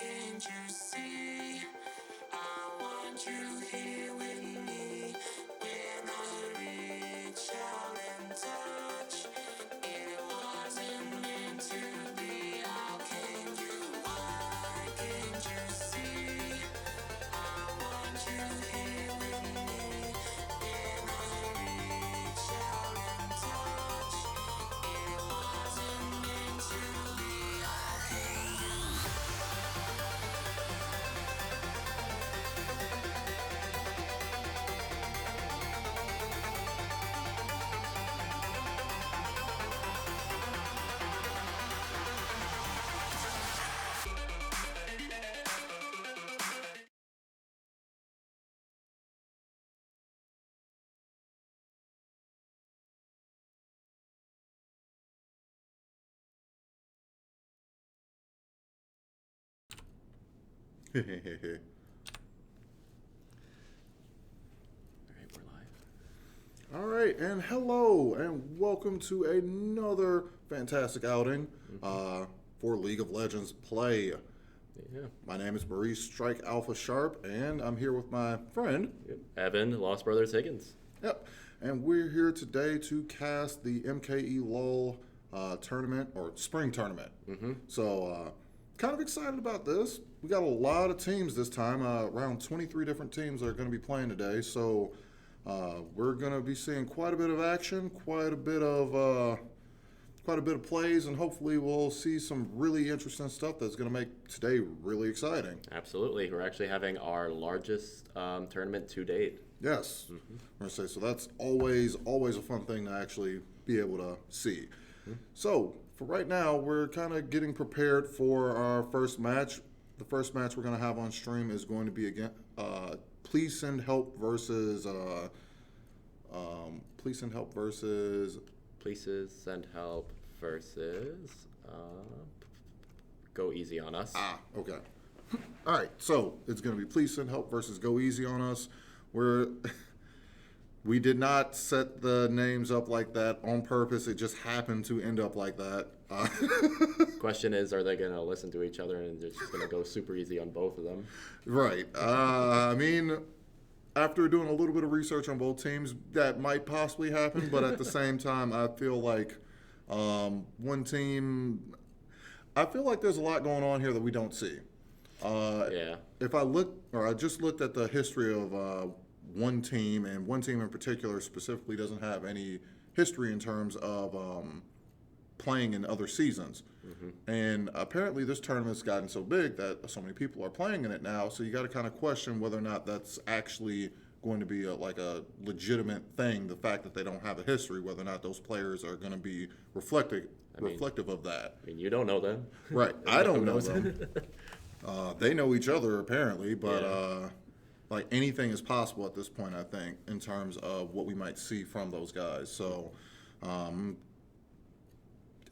can't you see? I want you here with me. When I reach out and touch, it wasn't meant to be. How can you? Why can't you see? I want you here with me. When I reach out and touch, it wasn't meant to be. How can you? All All right, we're live. right, and hello, and welcome to another fantastic outing for League of Legends Play. Yeah. My name is Maurice Strike Alpha Sharp, and I'm here with my friend. Yep. Evan, Lost Brothers Higgins. Yep, and we're here today to cast the MKE LOL tournament, or spring tournament. So, kind of excited about this. We got a lot of teams this time. Around 23 different teams are going to be playing today. So, we're going to be seeing quite a bit of action, quite a bit of plays, and hopefully we'll see some really interesting stuff that's going to make today really exciting. Absolutely. We're actually having our largest tournament to date. Yes, we're going to say so. That's always a fun thing to actually be able to see. So for right now, we're kind of getting prepared for our first match. The first match we're going to have on stream is going to be again Please Send Help versus Please Send Help versus Please Send Help versus Go Easy on Us. Okay. All right, so it's going to be Please Send Help versus Go Easy on Us. We did not set the names up like that on purpose. It just happened to end up like that. Question is, are they going to listen to each other and they're just going to go super easy on both of them? Right. I mean, after doing a little bit of research on both teams, that might possibly happen. But at the same time, I feel like one team. I feel like there's a lot going on here that we don't see. Yeah. If I just looked at the history of one team, and one team in particular specifically doesn't have any history in terms of playing in other seasons. And apparently this tournament's gotten so big that so many people are playing in it now, so you got to kind of question whether or not that's actually going to be like a legitimate thing, the fact that they don't have a history, whether or not those players are going to be reflective of that. I mean, you don't know them. Right. I don't Who know knows? them. They know each other apparently, but Yeah. like anything is possible at this point, I think, in terms of what we might see from those guys. So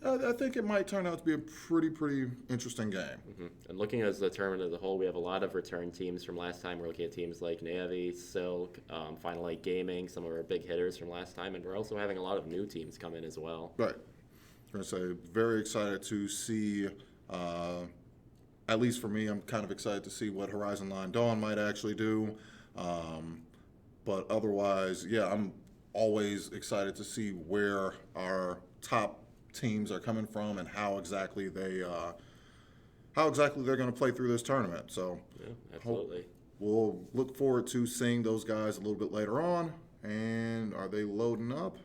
I think it might turn out to be a pretty interesting game. And looking at the tournament as a whole, we have a lot of return teams from last time. We're looking at teams like Navi, Silk, Final Light Gaming, some of our big hitters from last time, and we're also having a lot of new teams come in as well. Right. I'm going to say very excited to see, at least for me, I'm kind of excited to see what Horizon Line Dawn might actually do. But otherwise, yeah, I'm always excited to see where our top teams are coming from and how exactly they're going to play through this tournament. So Yeah, absolutely. we'll look forward to seeing those guys a little bit later on. And are they loading up?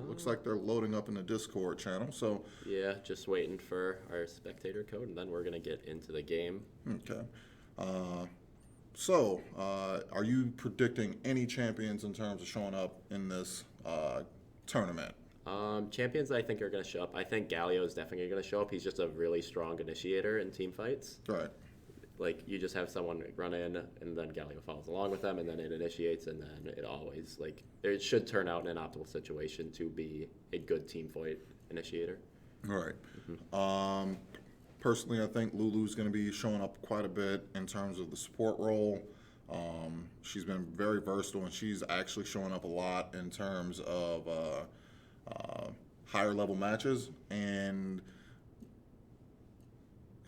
Looks like they're loading up in the Discord channel. So Yeah, just waiting for our spectator code, and then we're going to get into the game. okay. So are you predicting any champions in terms of showing up in this tournament? Champions I think are going to show up. I think Galio is definitely going to show up. He's just a really strong initiator in team fights. Right. Like, you just have someone run in, and then Galio follows along with them, and then it initiates, and then it always, like, it should turn out in an optimal situation to be a good team fight initiator. Right. Personally, I think Lulu's going to be showing up quite a bit in terms of the support role. She's been very versatile, and she's actually showing up a lot in terms of higher level matches. And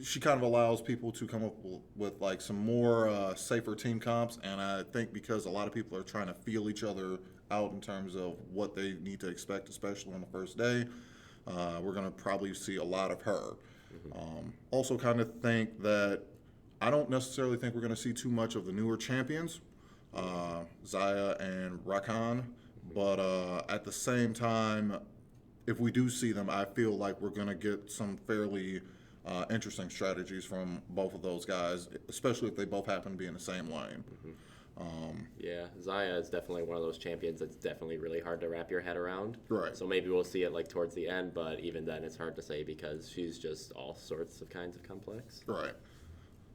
she kind of allows people to come up with like some more safer team comps, and I think because a lot of people are trying to feel each other out in terms of what they need to expect, especially on the first day, we're going to probably see a lot of her. Also, kind of think that I don't necessarily think we're going to see too much of the newer champions, Zaya and Rakan, but at the same time, if we do see them, I feel like we're going to get some fairly interesting strategies from both of those guys, especially if they both happen to be in the same lane. Yeah, Zaya is definitely one of those champions that's definitely really hard to wrap your head around. Right. So maybe we'll see it like towards the end, but even then it's hard to say because she's just all sorts of kinds of complex. Right.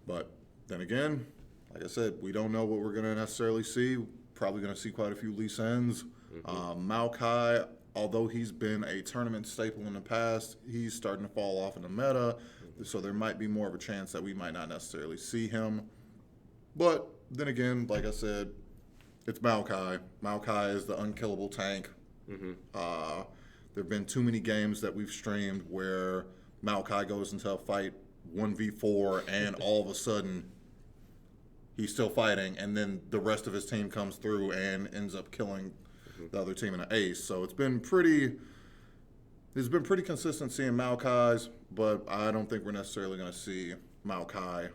But then again, like I said, we don't know what we're going to necessarily see. Probably going to see quite a few Lee Sens. Maokai, although he's been a tournament staple in the past, he's starting to fall off in the meta. So there might be more of a chance that we might not necessarily see him. But then again, like I said, it's Maokai. Maokai is the unkillable tank. There have been too many games that we've streamed where Maokai goes into a fight 1v4 and all of a sudden he's still fighting, and then the rest of his team comes through and ends up killing the other team in an ace. So it's been pretty consistent seeing Maokai's, but I don't think we're necessarily going to see Maokai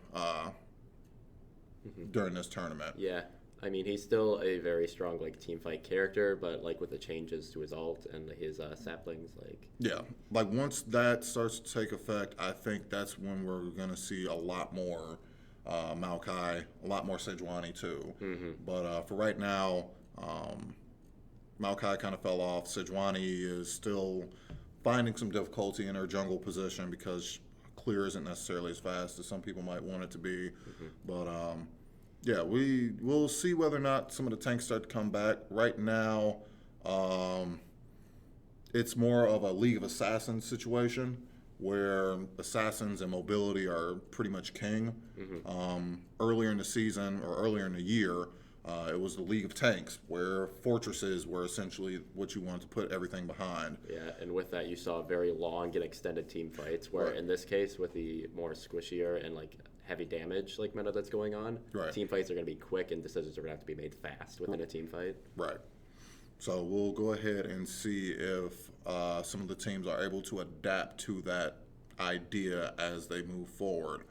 during this tournament. Yeah, I mean he's still a very strong like team fight character, but like with the changes to his ult and his saplings, like Yeah, like once that starts to take effect, I think that's when we're going to see a lot more Maokai, a lot more Sejuani too. But for right now, Maokai kind of fell off. Sejuani is still finding some difficulty in her jungle position because clear isn't necessarily as fast as some people might want it to be. But yeah, we'll see whether or not some of the tanks start to come back. Right now, it's more of a League of Assassins situation where assassins and mobility are pretty much king. Earlier in the season or earlier in the year, it was the League of Tanks, where fortresses were essentially what you wanted to put everything behind. yeah, and with that you saw very long and extended team fights. Where in this case, with the more squishier and like heavy damage like meta that's going on, team fights are going to be quick and decisions are going to have to be made fast within a team fight. Right. So we'll go ahead and see if some of the teams are able to adapt to that idea as they move forward.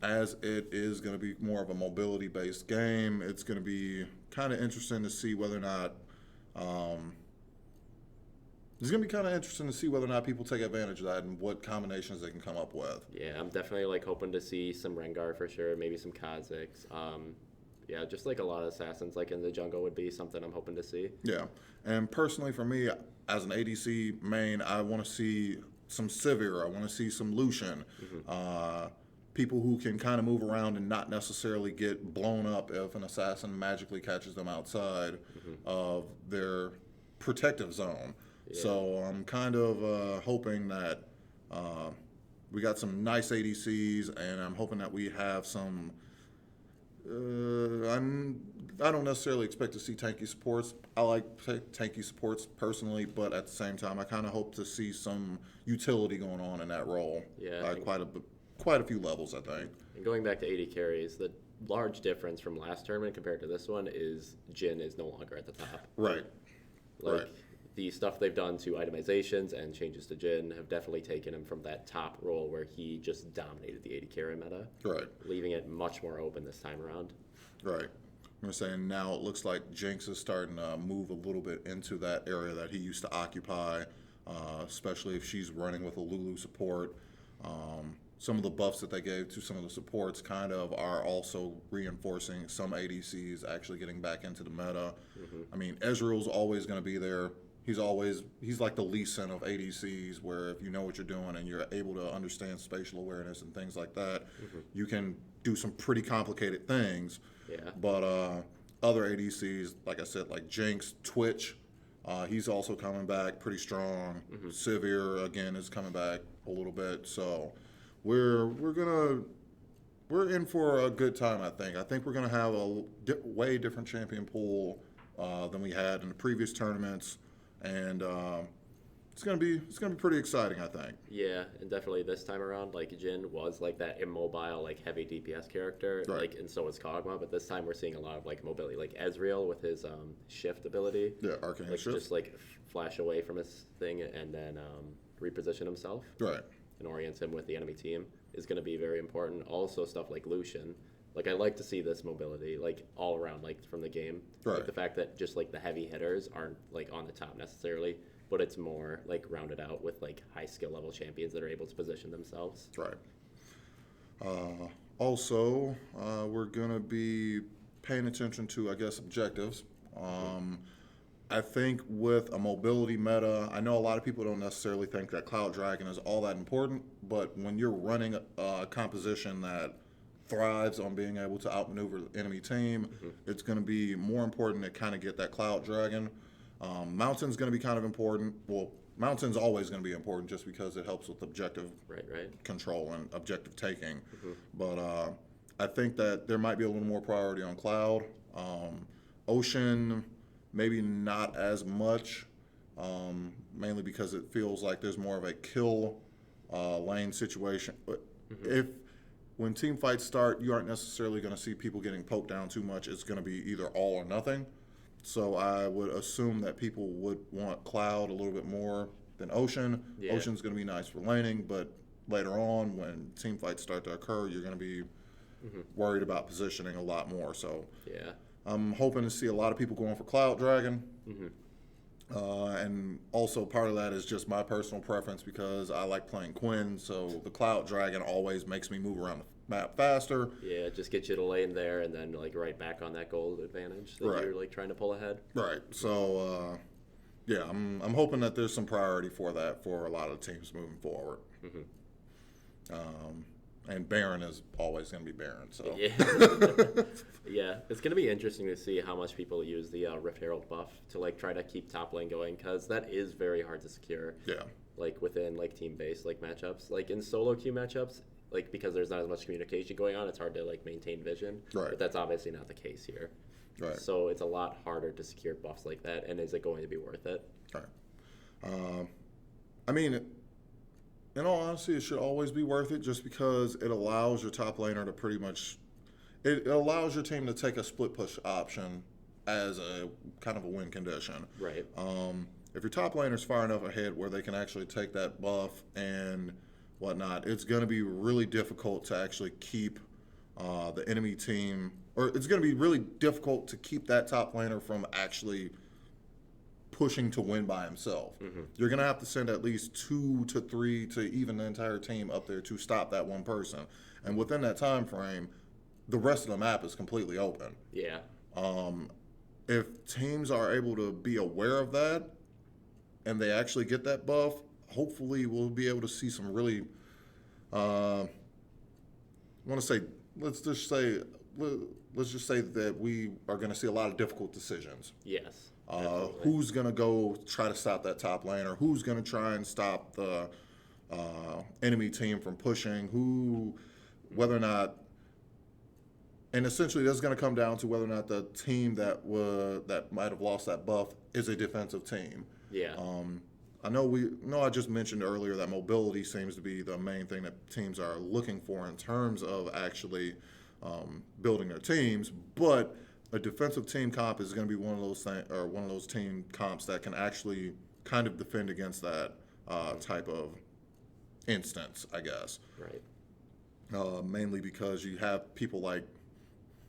As it is going to be more of a mobility-based game, it's going to be kind of interesting to see whether or not it's going to be kind of interesting to see whether or not people take advantage of that and what combinations they can come up with. Yeah, I'm definitely like hoping to see some Rengar for sure, maybe some Kha'Zix. Yeah, just like a lot of assassins like in the jungle would be something I'm hoping to see. Yeah, and personally for me, as an ADC main, I want to see some Sivir. I want to see some Lucian. People who can kind of move around and not necessarily get blown up if an assassin magically catches them outside of their protective zone. Yeah. So I'm kind of hoping that we got some nice ADCs, and I'm hoping that we have some. I don't necessarily expect to see tanky supports. I like tanky supports personally, but at the same time, I kind of hope to see some utility going on in that role. Yeah, Quite a few levels, I think. And going back to AD carries, the large difference from last tournament compared to this one is Jhin is no longer at the top. Right. Like Right. the stuff they've done to itemizations and changes to Jhin have definitely taken him from that top role where he just dominated the AD carry meta, Right. leaving it much more open this time around. Right. I'm saying now it looks like Jinx is starting to move a little bit into that area that he used to occupy, especially if she's running with a Lulu support. Some of the buffs that they gave to some of the supports kind of are also reinforcing some ADCs actually getting back into the meta. I mean, Ezreal's always going to be there. He's like the Lee Sin of ADCs, where if you know what you're doing and you're able to understand spatial awareness and things like that, you can do some pretty complicated things. Yeah. But other ADCs, like I said, like Jinx, Twitch, he's also coming back pretty strong. Sivir again is coming back a little bit. So we're in for a good time. I think we're gonna have a way different champion pool than we had in the previous tournaments, and it's gonna be pretty exciting, I think. Yeah, and definitely this time around, like Jin was like that immobile, like heavy DPS character, Right. like, and so was Kog'Maw. But this time we're seeing a lot of like mobility, like Ezreal with his shift ability, Yeah, arcane like shift. just like flash away from his thing and then reposition himself Right. and orient him with the enemy team is going to be very important. Also, stuff like Lucian. Like I like to see this mobility, like all around, like from the game. Right. Like the fact that just like the heavy hitters aren't like on the top necessarily, but it's more like rounded out with like high skill level champions that are able to position themselves. Right. Also, we're going to be paying attention to, I guess, objectives. I think with a mobility meta, I know a lot of people don't necessarily think that Cloud Dragon is all that important, but when you're running a composition that thrives on being able to outmaneuver the enemy team, it's going to be more important to kind of get that Cloud Dragon. Mountain's going to be kind of important. Well, Mountain's always going to be important just because it helps with objective Right. control and objective taking. But I think that there might be a little more priority on Cloud. Ocean, maybe not as much, mainly because it feels like there's more of a kill lane situation. But if when team fights start, you aren't necessarily going to see people getting poked down too much. It's going to be either all or nothing. So I would assume that people would want Cloud a little bit more than Ocean. Yeah. Ocean's going to be nice for laning, but later on, when team fights start to occur, you're going to be worried about positioning a lot more. So Yeah. I'm hoping to see a lot of people going for Cloud Dragon. And also part of that is just my personal preference because I like playing Quinn. So the Cloud Dragon always makes me move around the map faster. Yeah, just get you to lane there and then like right back on that gold advantage that Right. you're like trying to pull ahead. Right. So yeah, I'm hoping that there's some priority for that for a lot of teams moving forward. And Baron is always going to be Baron. So Yeah. Yeah, it's going to be interesting to see how much people use the Rift Herald buff to like try to keep top lane going because that is very hard to secure. yeah, Like within like team-based like matchups, like in solo queue matchups, like because there's not as much communication going on, it's hard to like maintain vision. Right. But that's obviously not the case here. right. So it's a lot harder to secure buffs like that, and is it going to be worth it? Right. I mean, in all honesty, it should always be worth it just because it allows your top laner to pretty much, it allows your team to take a split push option as a kind of a win condition. Right. If your top laner's far enough ahead where they can actually take that buff and whatnot, it's going to be really difficult to actually keep the enemy team, or it's going to be really difficult to keep that top laner from actually pushing to win by himself. You're going to have to send at least 2 to 3 to even the entire team up there to stop that one person. And within that time frame, the rest of the map is completely open. Yeah. If teams are able to be aware of that and they actually get that buff, hopefully we'll be able to see some really, let's just say that we are going to see a lot of difficult decisions. Yes. Definitely. Who's going to go try to stop that top laner? Who's going to try and stop the enemy team from pushing? Whether or not, and essentially that's going to come down to whether or not the team that might have lost that buff is a defensive team. Yeah. I just mentioned earlier that mobility seems to be the main thing that teams are looking for in terms of actually building their teams, but a defensive team comp is going to be one of those team comps that can actually kind of defend against that type of instance, I guess. Right. Mainly because you have people like,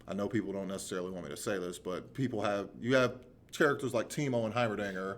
I know people don't necessarily want me to say this, but you have characters like Teemo and Heimerdinger